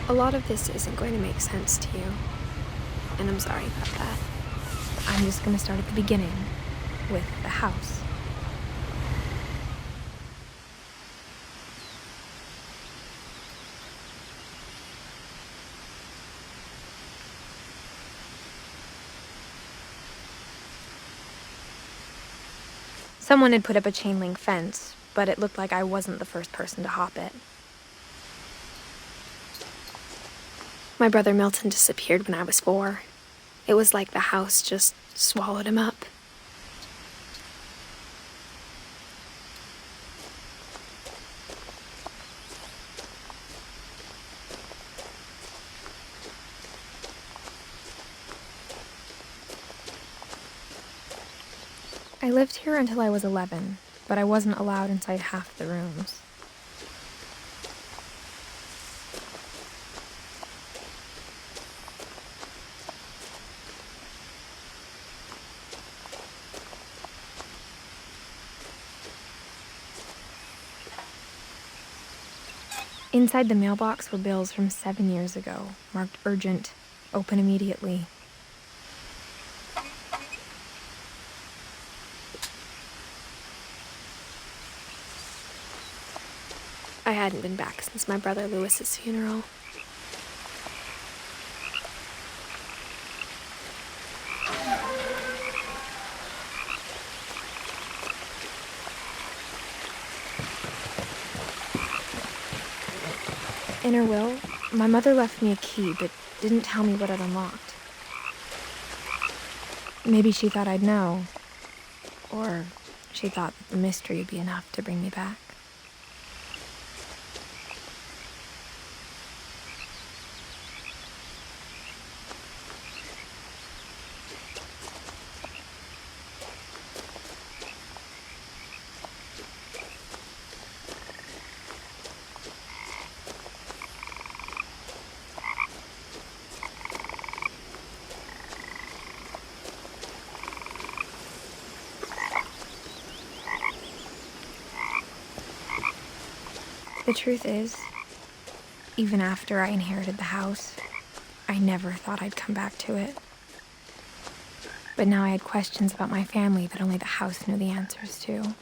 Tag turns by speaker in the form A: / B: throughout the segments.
A: A lot of this isn't going to make sense to you, and I'm sorry about that. I'm just going to start at the beginning, with the house. Someone had put up a chain link fence, but it looked like I wasn't the first person to hop it. My brother Milton disappeared when I was 4. It was like the house just swallowed him up. I lived here until I was 11, but I wasn't allowed inside half the rooms. Inside the mailbox were bills from 7 years ago, marked urgent, open immediately. I hadn't been back since my brother Lewis's funeral. In her will, my mother left me a key, but didn't tell me what it unlocked. Maybe she thought I'd know, or she thought that the mystery would be enough to bring me back. The truth is, even after I inherited the house, I never thought I'd come back to it. But now I had questions about my family that only the house knew the answers to.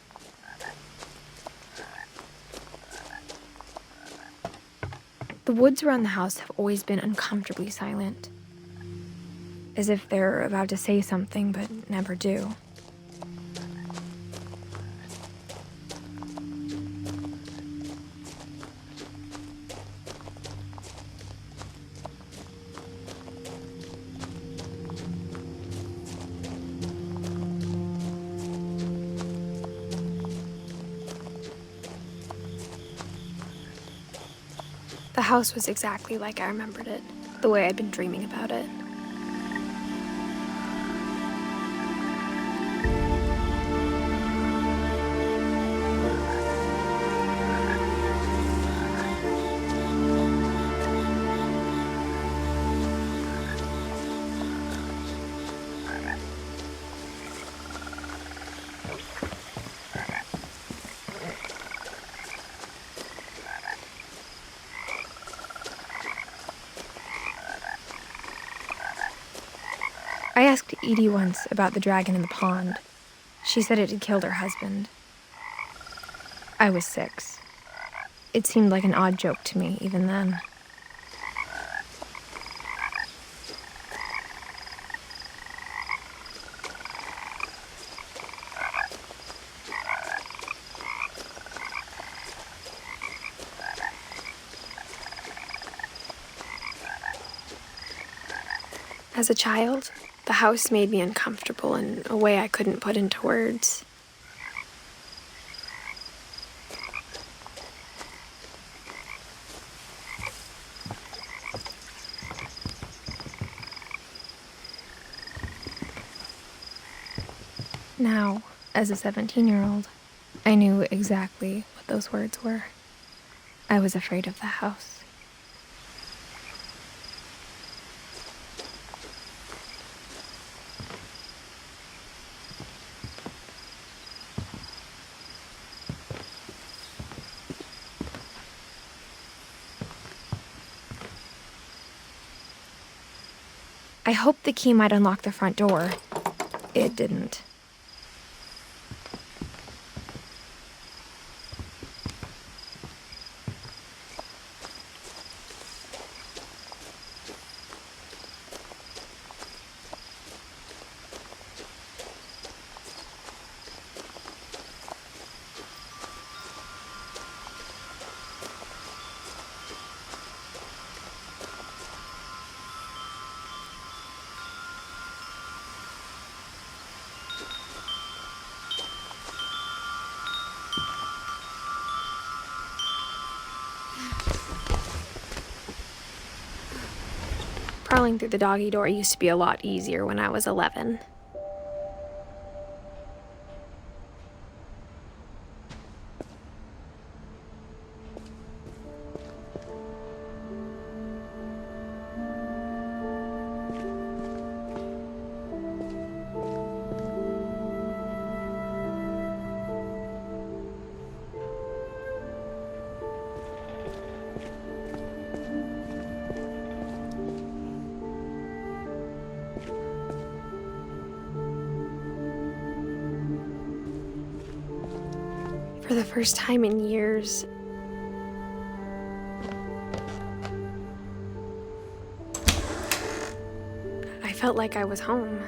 A: The woods around the house have always been uncomfortably silent, as if they're about to say something but never do. The house was exactly like I remembered it, the way I'd been dreaming about it. I asked Edie once about the dragon in the pond. She said it had killed her husband. I was 6. It seemed like an odd joke to me, even then. As a child, the house made me uncomfortable in a way I couldn't put into words. Now, as a 17-year-old, I knew exactly what those words were. I was afraid of the house. I hoped the key might unlock the front door. It didn't. Crawling through the doggy door used to be a lot easier when I was 11. For the first time in years, I felt like I was home.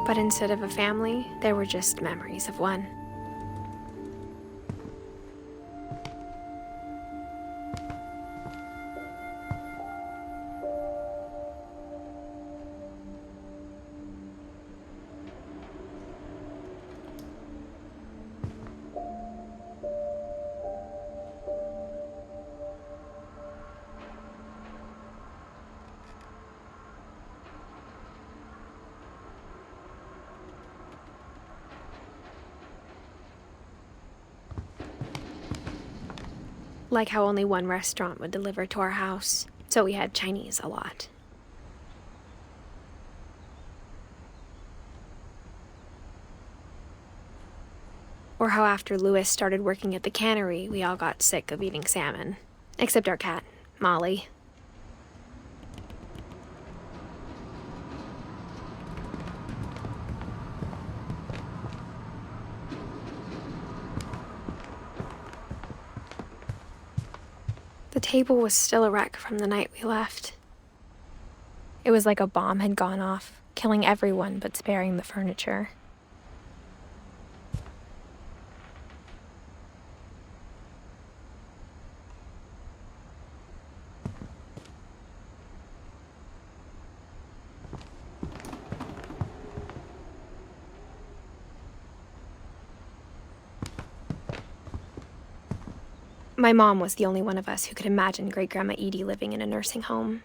A: But instead of a family, there were just memories of one. Like how only one restaurant would deliver to our house, so we had Chinese a lot. Or how after Louis started working at the cannery, we all got sick of eating salmon. Except our cat, Molly. The table was still a wreck from the night we left. It was like a bomb had gone off, killing everyone but sparing the furniture. My mom was the only one of us who could imagine Great-Grandma Edie living in a nursing home.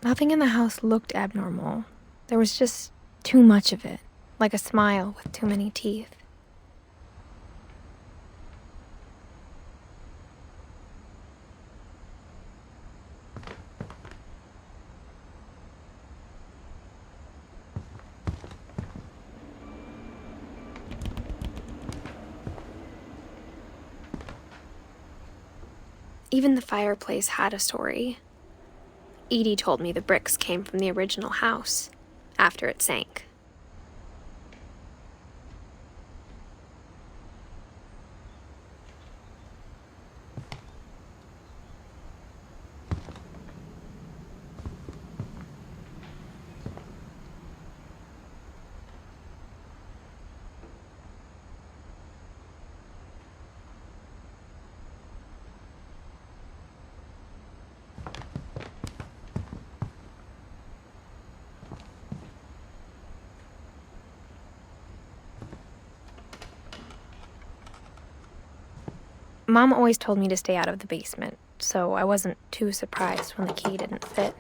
A: Nothing in the house looked abnormal. There was just too much of it, like a smile with too many teeth. Even the fireplace had a story. Edie told me the bricks came from the original house, after it sank. Mom always told me to stay out of the basement, so I wasn't too surprised when the key didn't fit.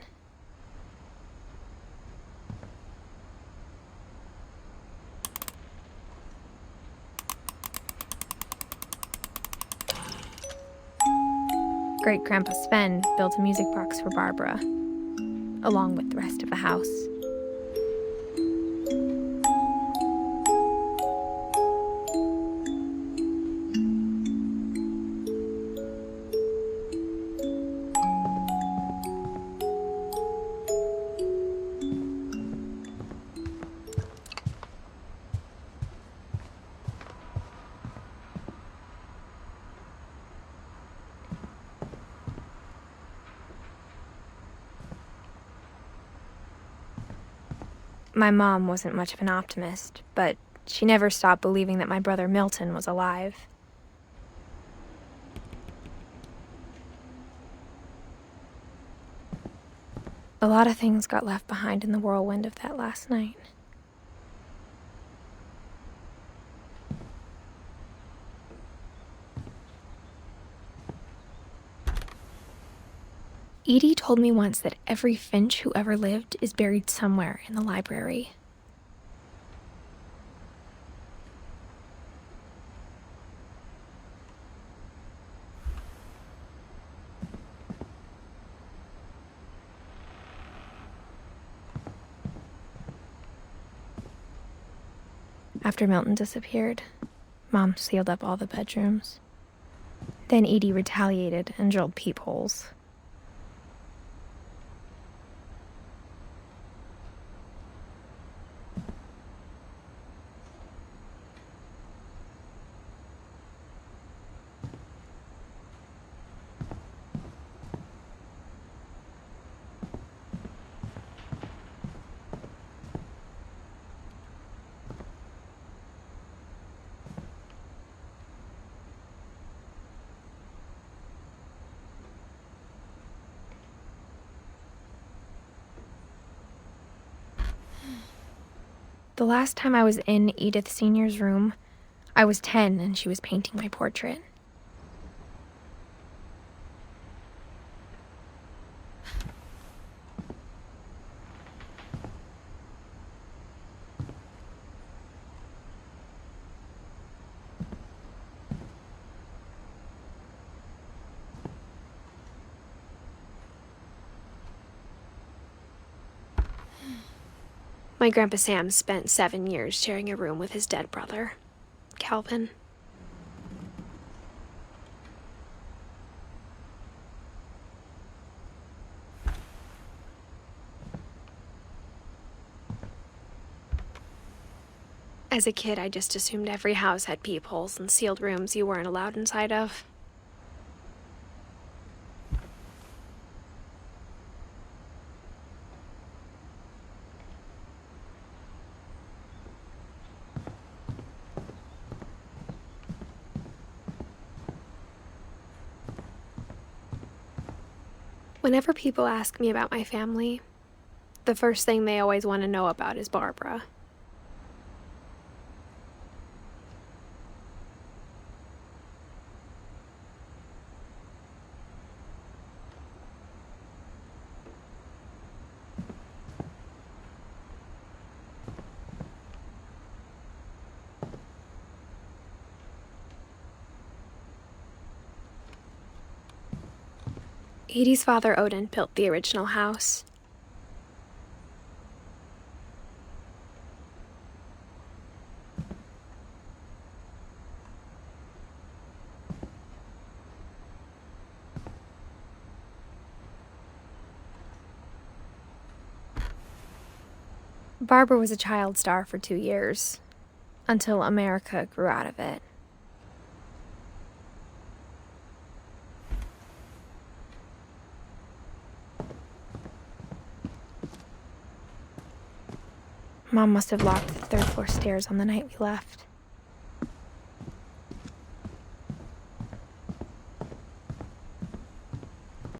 A: Great-Grandpa Sven built a music box for Barbara. along with the rest of the house. My mom wasn't much of an optimist, but she never stopped believing that my brother Milton was alive. A lot of things got left behind in the whirlwind of that last night. Edie told me once that every Finch who ever lived is buried somewhere in the library. After Milton disappeared, Mom sealed up all the bedrooms. Then Edie retaliated and drilled peepholes. The last time I was in Edith Sr.'s room, I was 10 and she was painting my portrait. My Grandpa Sam spent 7 years sharing a room with his dead brother, Calvin. As a kid, I just assumed every house had peepholes and sealed rooms you weren't allowed inside of. Whenever people ask me about my family, the first thing they always want to know about is Barbara. Edie's father, Odin, built the original house. Barbara was a child star for 2 years, until America grew out of it. Mom must have locked the third-floor stairs on the night we left.